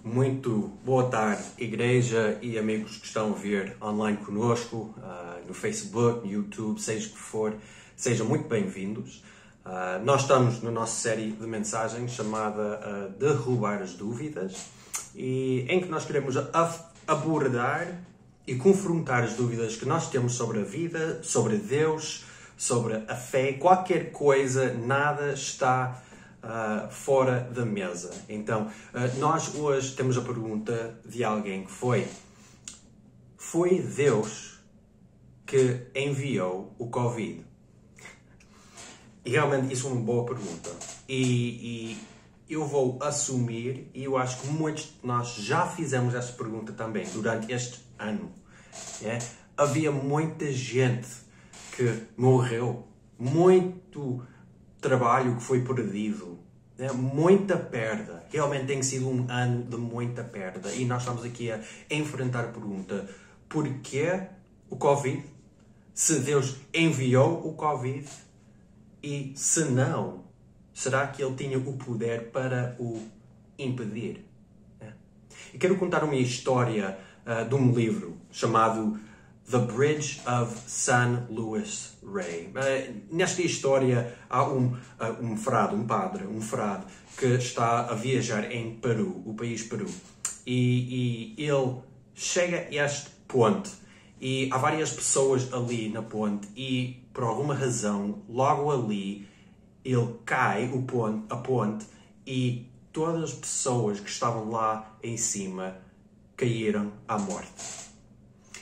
Muito boa tarde, igreja e amigos que estão a ver online conosco, no Facebook, no YouTube, seja o que for, sejam muito bem-vindos. Nós estamos na nossa série de mensagens chamada Derrubar as Dúvidas, e em que nós queremos abordar e confrontar as dúvidas que nós temos sobre a vida, sobre Deus, sobre a fé, qualquer coisa, nada está fora da mesa. Então, nós hoje temos a pergunta de alguém que foi Deus que enviou o Covid? E realmente isso é uma boa pergunta. E eu vou assumir, e eu acho que muitos de nós já fizemos essa pergunta também durante este ano. Havia muita gente que morreu, muito trabalho que foi perdido, muita perda. Realmente tem sido um ano de muita perda. E nós estamos aqui a enfrentar a pergunta: porquê o Covid? Se Deus enviou o Covid? E se não, será que Ele tinha o poder para o impedir? E quero contar uma história de um livro chamado The Bridge of San Luis Rey. Nesta história há um frade que está a viajar em Peru, o país Peru. E ele chega a este ponte e há várias pessoas ali na ponte e, por alguma razão, logo ali, ele cai a ponte e todas as pessoas que estavam lá em cima caíram à morte.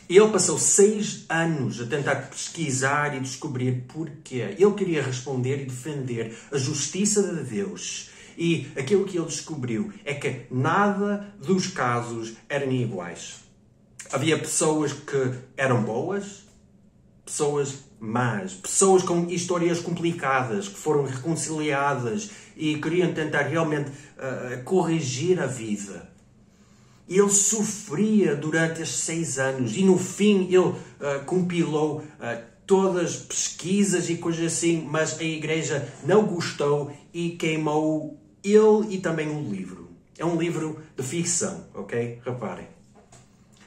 Ele passou 6 anos a tentar pesquisar e descobrir porquê. Ele queria responder e defender a justiça de Deus. E aquilo que ele descobriu é que nada dos casos eram iguais. Havia pessoas que eram boas, pessoas más, pessoas com histórias complicadas, que foram reconciliadas e queriam tentar realmente corrigir a vida. E ele sofria durante estes 6 anos e no fim ele compilou todas as pesquisas e coisas assim, mas a igreja não gostou e queimou ele e também o livro. É um livro de ficção, ok? Reparem.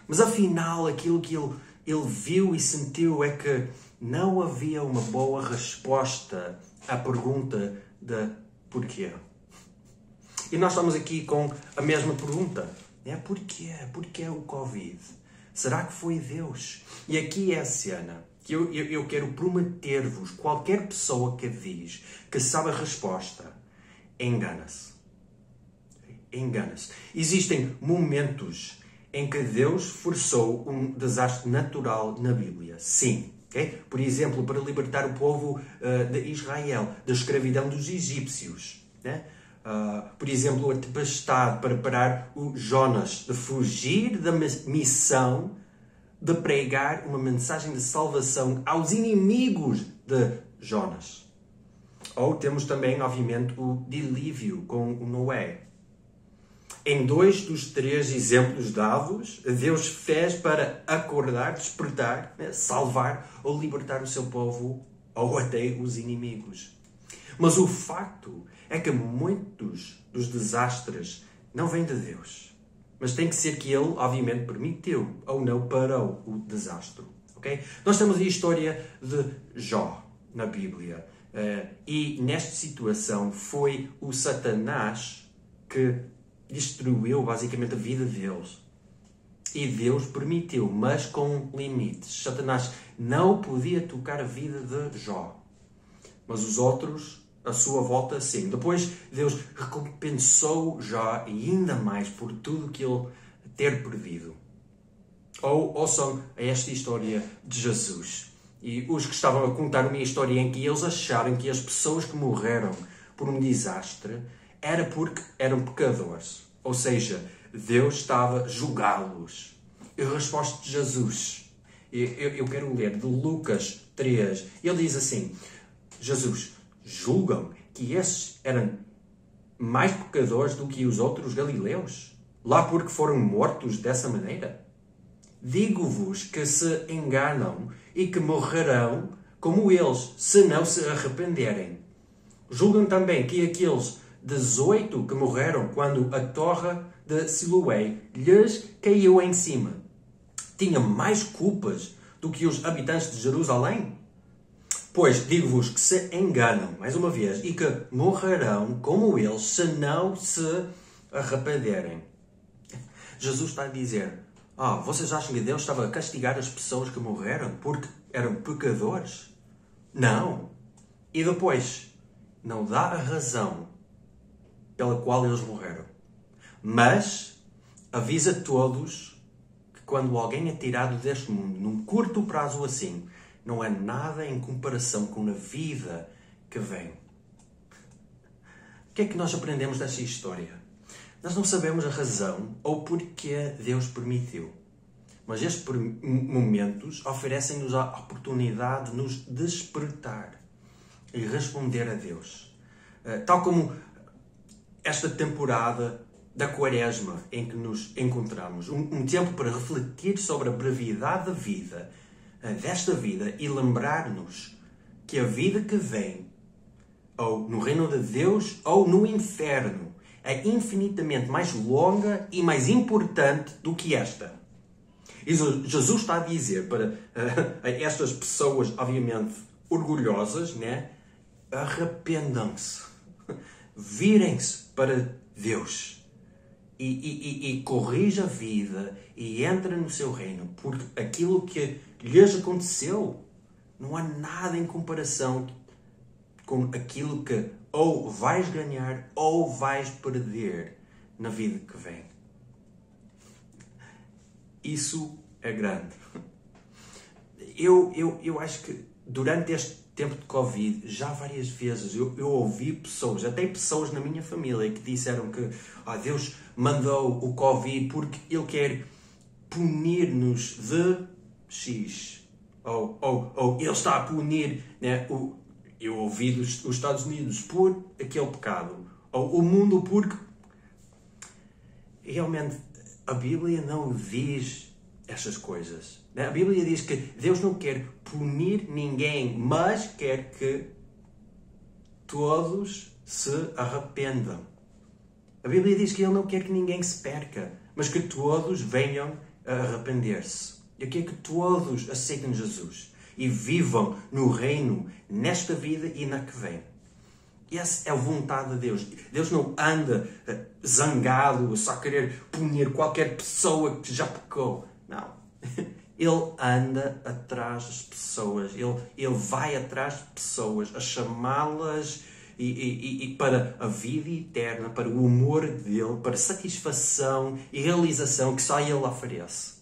Mas afinal aquilo que ele viu e sentiu é que não havia uma boa resposta à pergunta de porquê. E nós estamos aqui com a mesma pergunta. Porquê? Porquê o Covid? Será que foi Deus? E aqui é a cena que eu quero prometer-vos: qualquer pessoa que diz que sabe a resposta, engana-se. Engana-se. Existem momentos em que Deus forçou um desastre natural na Bíblia. Sim. Okay? Por exemplo, para libertar o povo de Israel da escravidão dos egípcios. Por exemplo, a tempestade para parar o Jonas de fugir da missão de pregar uma mensagem de salvação aos inimigos de Jonas. Ou temos também, obviamente, o dilúvio com o Noé. Em 2 dos 3 exemplos dados, Deus fez para acordar, despertar, salvar ou libertar o seu povo ou até os inimigos. Mas o facto é que muitos dos desastres não vêm de Deus. Mas tem que ser que Ele, obviamente, permitiu ou não parou o desastre. Okay? Nós temos a história de Jó na Bíblia. E nesta situação foi o Satanás que destruiu basicamente a vida deles. E Deus permitiu, mas com limites. Satanás não podia tocar a vida de Jó. Mas os outros, à sua volta, sim. Depois Deus recompensou Jó e ainda mais por tudo que ele ter perdido. Ou ouçam esta história de Jesus. E os que estavam a contar uma história em que eles acharam que as pessoas que morreram por um desastre era porque eram pecadores. Ou seja, Deus estava a julgá-los. E a resposta de Jesus, eu quero ler de Lucas 3. Ele diz assim: Jesus, julgam que esses eram mais pecadores do que os outros galileus? Lá porque foram mortos dessa maneira? Digo-vos que se enganam e que morrerão como eles, se não se arrependerem. Julgam também que aqueles 18 que morreram quando a torre de Siloé lhes caiu em cima tinha mais culpas do que os habitantes de Jerusalém? Pois digo-vos que se enganam, mais uma vez, e que morrerão como eles se não se arrependerem. Jesus está a dizer, vocês acham que Deus estava a castigar as pessoas que morreram porque eram pecadores? Não. E depois, não dá a razão pela qual eles morreram. Mas avisa todos que quando alguém é tirado deste mundo, num curto prazo assim, não é nada em comparação com a vida que vem. O que é que nós aprendemos desta história? Nós não sabemos a razão ou porquê Deus permitiu. Mas estes momentos oferecem-nos a oportunidade de nos despertar e responder a Deus. Tal como esta temporada da Quaresma em que nos encontramos. Um tempo para refletir sobre a brevidade da vida, desta vida, e lembrar-nos que a vida que vem, ou no reino de Deus, ou no inferno, é infinitamente mais longa e mais importante do que esta. E Jesus está a dizer para estas pessoas, obviamente, orgulhosas, né? Arrependam-se, virem-se para Deus e corrija a vida e entra no seu reino, porque aquilo que lhes aconteceu não há nada em comparação com aquilo que ou vais ganhar ou vais perder na vida que vem. Isso é grande. Eu acho que durante este tempo de Covid, já várias vezes eu ouvi pessoas, até pessoas na minha família, que disseram que Deus mandou o Covid porque Ele quer punir-nos de X. Ou Ele está a punir, né, eu ouvi dos Estados Unidos por aquele pecado. Ou o mundo porque... Realmente, a Bíblia não diz estas coisas. A Bíblia diz que Deus não quer punir ninguém, mas quer que todos se arrependam. A Bíblia diz que Ele não quer que ninguém se perca, mas que todos venham a arrepender-se. Ele quer que todos aceitem Jesus e vivam no reino, nesta vida e na que vem. Essa é a vontade de Deus. Deus não anda zangado, só querer punir qualquer pessoa que já pecou. Não. Ele anda atrás das pessoas. Ele vai atrás de pessoas a chamá-las e para a vida eterna, para o amor dele, para satisfação e realização que só Ele oferece.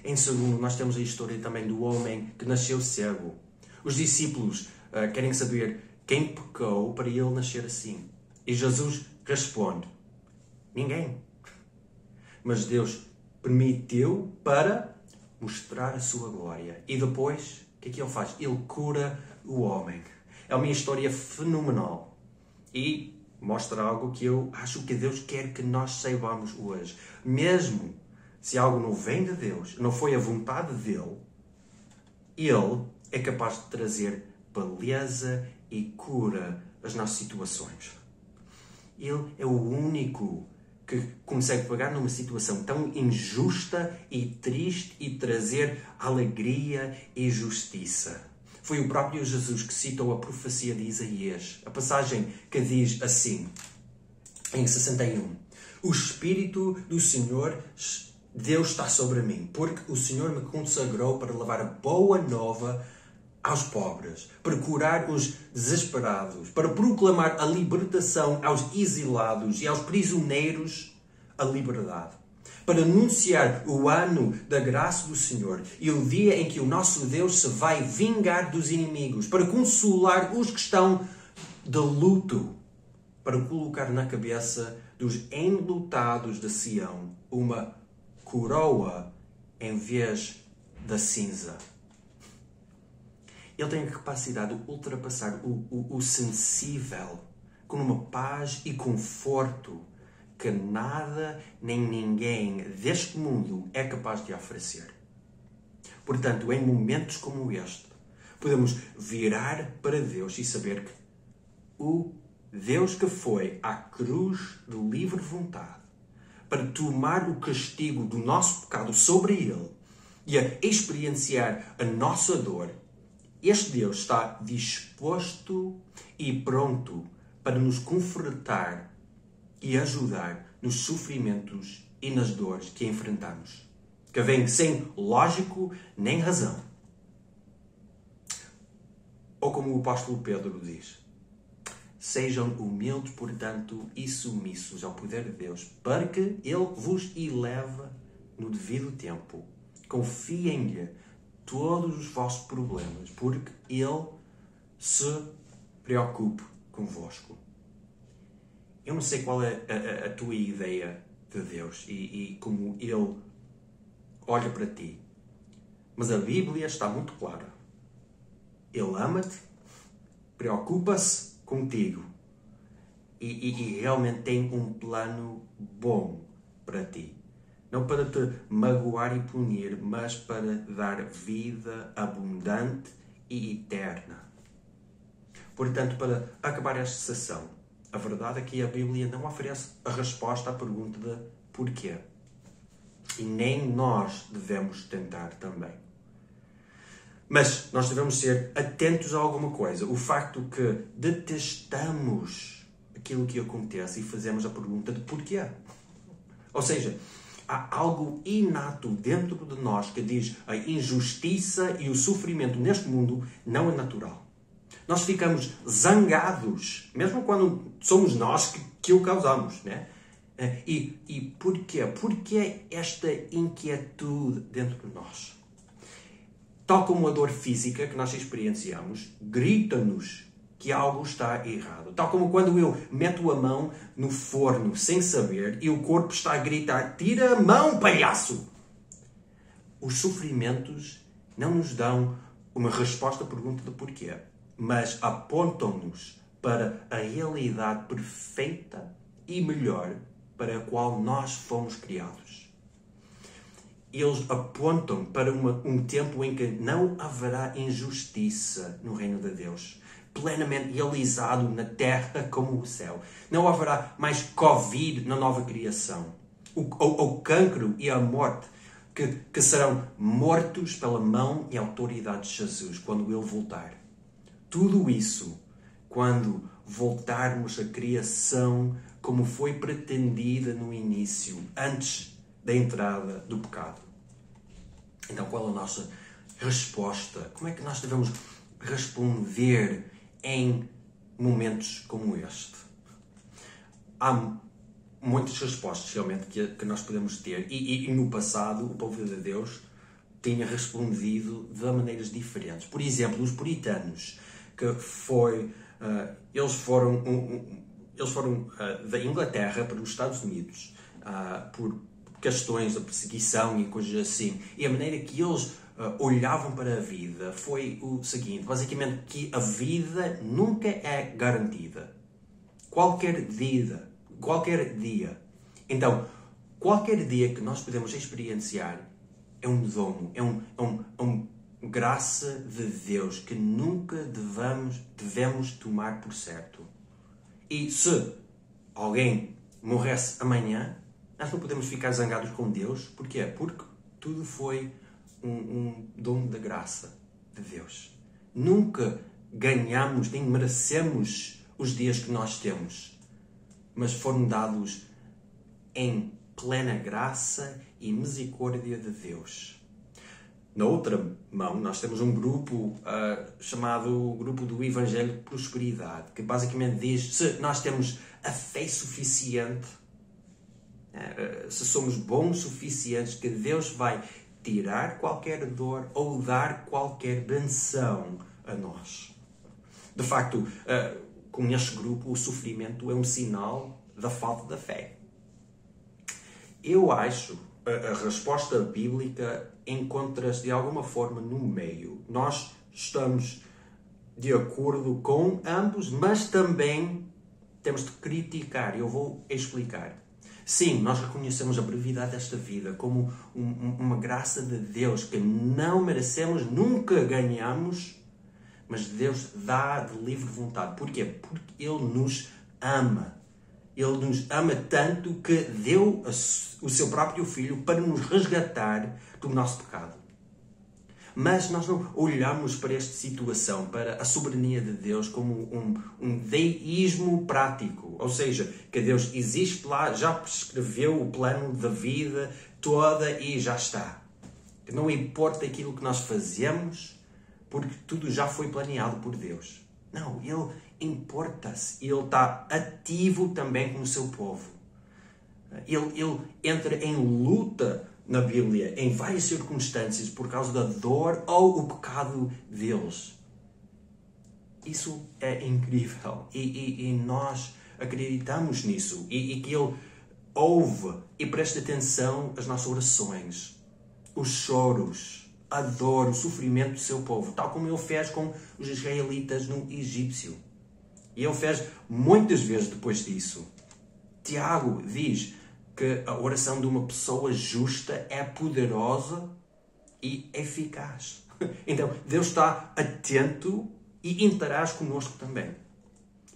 Em segundo, nós temos a história também do homem que nasceu cego. Os discípulos querem saber quem pecou para ele nascer assim. E Jesus responde: ninguém. Mas Deus permitiu para mostrar a sua glória. E depois, o que é que Ele faz? Ele cura o homem. É uma história fenomenal. E mostra algo que eu acho que Deus quer que nós saibamos hoje. Mesmo se algo não vem de Deus, não foi a vontade dEle, Ele é capaz de trazer beleza e cura às nossas situações. Ele é o único que consegue pegar numa situação tão injusta e triste e trazer alegria e justiça. Foi o próprio Jesus que citou a profecia de Isaías, a passagem que diz assim, em 61. O Espírito do Senhor, Deus está sobre mim, porque o Senhor me consagrou para levar a boa nova aos pobres, para curar os desesperados, para proclamar a libertação aos exilados e aos prisioneiros a liberdade, para anunciar o ano da graça do Senhor e o dia em que o nosso Deus se vai vingar dos inimigos, para consolar os que estão de luto, para colocar na cabeça dos enlutados de Sião uma coroa em vez da cinza. Ele tem a capacidade de ultrapassar o sensível com uma paz e conforto que nada nem ninguém deste mundo é capaz de oferecer. Portanto, em momentos como este, podemos virar para Deus e saber que o Deus que foi à cruz de livre vontade para tomar o castigo do nosso pecado sobre Ele e a experienciar a nossa dor, este Deus está disposto e pronto para nos confortar e ajudar nos sofrimentos e nas dores que enfrentamos, que vêm sem lógico nem razão. Ou como o apóstolo Pedro diz: sejam humildes, portanto, e submissos ao poder de Deus, para que Ele vos eleve no devido tempo. Confiem-lhe todos os vossos problemas, porque Ele se preocupe convosco. Eu não sei qual é a tua ideia de Deus e como Ele olha para ti, mas a Bíblia está muito clara. Ele ama-te, preocupa-se contigo e realmente tem um plano bom para ti. Não para te magoar e punir, mas para dar vida abundante e eterna. Portanto, para acabar esta sessão, a verdade é que a Bíblia não oferece a resposta à pergunta de porquê. E nem nós devemos tentar também. Mas nós devemos ser atentos a alguma coisa. O facto que detestamos aquilo que acontece e fazemos a pergunta de porquê. Ou seja, há algo inato dentro de nós que diz a injustiça e o sofrimento neste mundo não é natural. Nós ficamos zangados, mesmo quando somos nós que o causamos, né? E porquê? Porquê esta inquietude dentro de nós? Tal como a dor física que nós experienciamos, grita-nos que algo está errado. Tal como quando eu meto a mão no forno sem saber e o corpo está a gritar: tira a mão, palhaço! Os sofrimentos não nos dão uma resposta à pergunta de porquê, mas apontam-nos para a realidade perfeita e melhor para a qual nós fomos criados. Eles apontam para um tempo em que não haverá injustiça no reino de Deus, plenamente realizado na terra como o céu. Não haverá mais Covid na nova criação. O cancro e a morte que serão mortos pela mão e autoridade de Jesus quando Ele voltar. Tudo isso quando voltarmos à criação como foi pretendida no início, antes da entrada do pecado. Então, qual é a nossa resposta? Como é que nós devemos responder em momentos como este? Há muitas respostas, realmente, que nós podemos ter. E no passado, o povo de Deus tinha respondido de maneiras diferentes. Por exemplo, os puritanos, eles foram da Inglaterra para os Estados Unidos por questões da perseguição e coisas assim. E a maneira que eles olhavam para a vida foi o seguinte, basicamente, que a vida nunca é garantida. Qualquer dia. Então, qualquer dia que nós podemos experienciar é um dom, é uma graça de Deus que nunca devemos tomar por certo. E se alguém morresse amanhã, nós não podemos ficar zangados com Deus. Porquê? Porque tudo foi um dom da graça de Deus. Nunca ganhamos nem merecemos os dias que nós temos, mas foram dados em plena graça e misericórdia de Deus. Na outra mão, nós temos um grupo chamado Grupo do Evangelho de Prosperidade, que basicamente diz: se nós temos a fé suficiente, se somos bons suficientes, que Deus vai tirar qualquer dor ou dar qualquer benção a nós. De facto, com este grupo, o sofrimento é um sinal da falta da fé. Eu acho a resposta bíblica encontra-se de alguma forma no meio. Nós estamos de acordo com ambos, mas também temos de criticar. Eu vou explicar. Sim, nós reconhecemos a brevidade desta vida como uma graça de Deus que não merecemos, nunca ganhamos, mas Deus dá de livre vontade. Porquê? Porque Ele nos ama. Ele nos ama tanto que deu o seu próprio Filho para nos resgatar do nosso pecado. Mas nós não olhamos para esta situação, para a soberania de Deus, como um deísmo prático. Ou seja, que Deus existe lá, já prescreveu o plano da vida toda e já está. Que não importa aquilo que nós fazemos, porque tudo já foi planeado por Deus. Não, Ele importa-se. Ele está ativo também com o seu povo. Ele entra em luta na Bíblia, em várias circunstâncias, por causa da dor ou o pecado deles. Isso é incrível. E nós acreditamos nisso. E que Ele ouve e presta atenção às nossas orações, os choros, a dor, o sofrimento do seu povo, tal como Ele fez com os israelitas no Egípcio. E Ele fez muitas vezes depois disso. Tiago diz que a oração de uma pessoa justa é poderosa e eficaz. Então, Deus está atento e interage connosco também.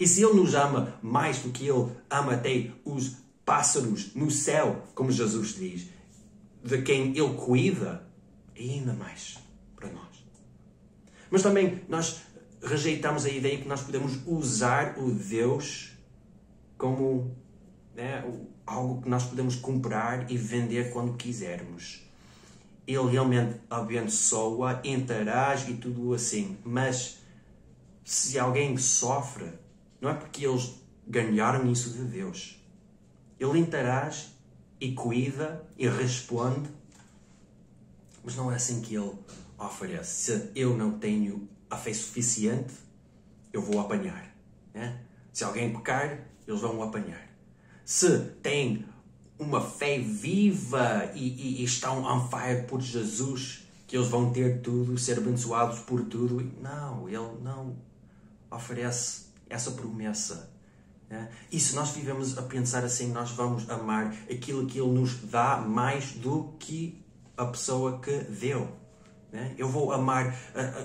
E se Ele nos ama mais do que Ele ama até os pássaros no céu, como Jesus diz, de quem Ele cuida, ainda mais para nós. Mas também nós rejeitamos a ideia que nós podemos usar o Deus como algo que nós podemos comprar e vender quando quisermos. Ele realmente abençoa, interage e tudo assim. Mas se alguém sofre, não é porque eles ganharam isso de Deus. Ele interage e cuida e responde, mas não é assim que Ele oferece. Se eu não tenho a fé suficiente, eu vou apanhar. Né? Se alguém pecar, eles vão apanhar. Se têm uma fé viva e estão on fire por Jesus, que eles vão ter tudo, ser abençoados por tudo. Não, Ele não oferece essa promessa. Né? E se nós vivemos a pensar assim, nós vamos amar aquilo que Ele nos dá mais do que a pessoa que deu. Né? Eu vou amar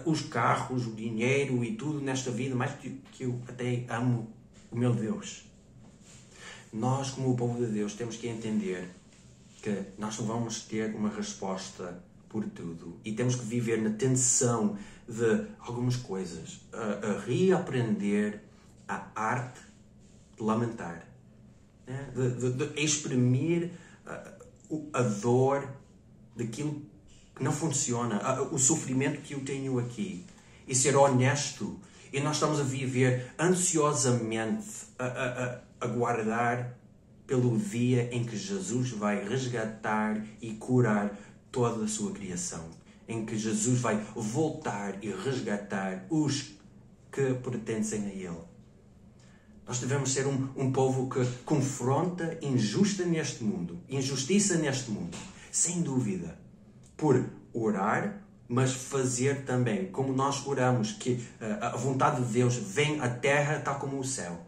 os carros, o dinheiro e tudo nesta vida mais do que eu até amo o meu Deus. Nós, como o povo de Deus, temos que entender que nós não vamos ter uma resposta por tudo. E temos que viver na tensão de algumas coisas. A reaprender a arte de lamentar. Né? De exprimir a dor daquilo que não funciona. O sofrimento que eu tenho aqui. E ser honesto. E nós estamos a viver ansiosamente a guardar pelo dia em que Jesus vai resgatar e curar toda a sua criação. Em que Jesus vai voltar e resgatar os que pertencem a Ele. Nós devemos ser um povo que confronta injustiça neste mundo, sem dúvida, por orar, mas fazer também, como nós oramos, que a vontade de Deus vem à terra tal como o céu.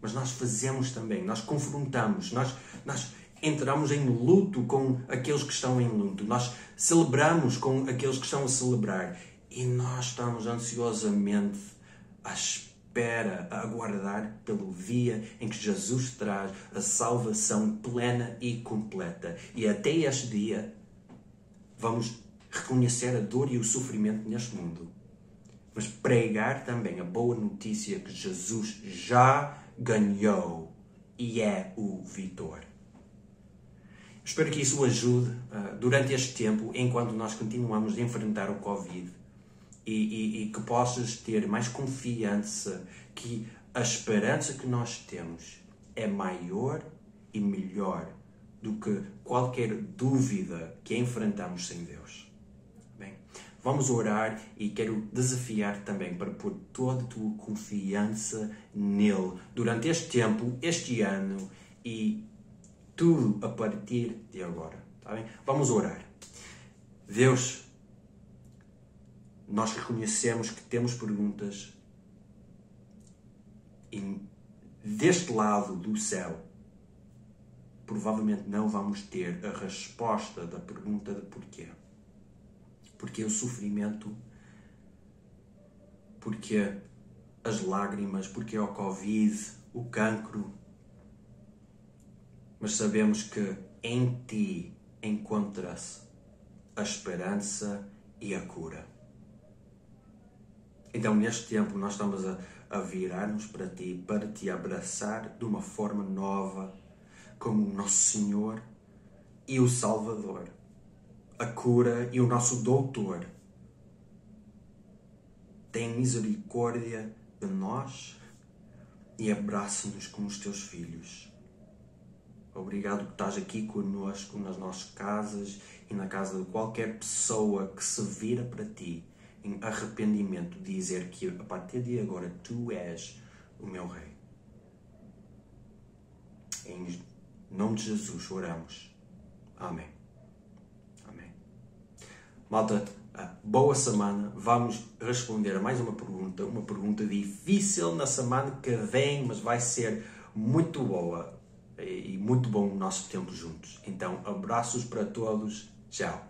Mas nós fazemos também, nós confrontamos, nós entramos em luto com aqueles que estão em luto, nós celebramos com aqueles que estão a celebrar e nós estamos ansiosamente à espera, a aguardar pelo dia em que Jesus traz a salvação plena e completa. E até este dia vamos reconhecer a dor e o sofrimento neste mundo, mas pregar também a boa notícia que Jesus já ganhou e é o vitor. Espero que isso ajude durante este tempo, enquanto nós continuamos a enfrentar o Covid, e que possas ter mais confiança que a esperança que nós temos é maior e melhor do que qualquer dúvida que enfrentamos sem Deus. Bem, vamos orar e quero desafiar também para pôr toda a tua confiança nele durante este tempo, este ano e tudo a partir de agora. Tá bem? Vamos orar. Deus, nós reconhecemos que temos perguntas e deste lado do céu provavelmente não vamos ter a resposta da pergunta de porquê. Porque o sofrimento, porque as lágrimas, porque o Covid, o cancro, mas sabemos que em Ti encontra-se a esperança e a cura. Então, neste tempo, nós estamos a virar-nos para Ti, para Te abraçar de uma forma nova, como o nosso Senhor e o Salvador, a cura e o nosso Doutor. Tem misericórdia de nós e abraça-nos como os Teus filhos. Obrigado que estás aqui conosco nas nossas casas e na casa de qualquer pessoa que se vira para Ti em arrependimento, dizer que a partir de agora Tu és o meu Rei. Em nome de Jesus oramos. Amém. Amém. Malta, boa semana. Vamos responder a mais uma pergunta difícil na semana que vem, mas vai ser muito boa e muito bom o nosso tempo juntos. Então, abraços para todos. Tchau.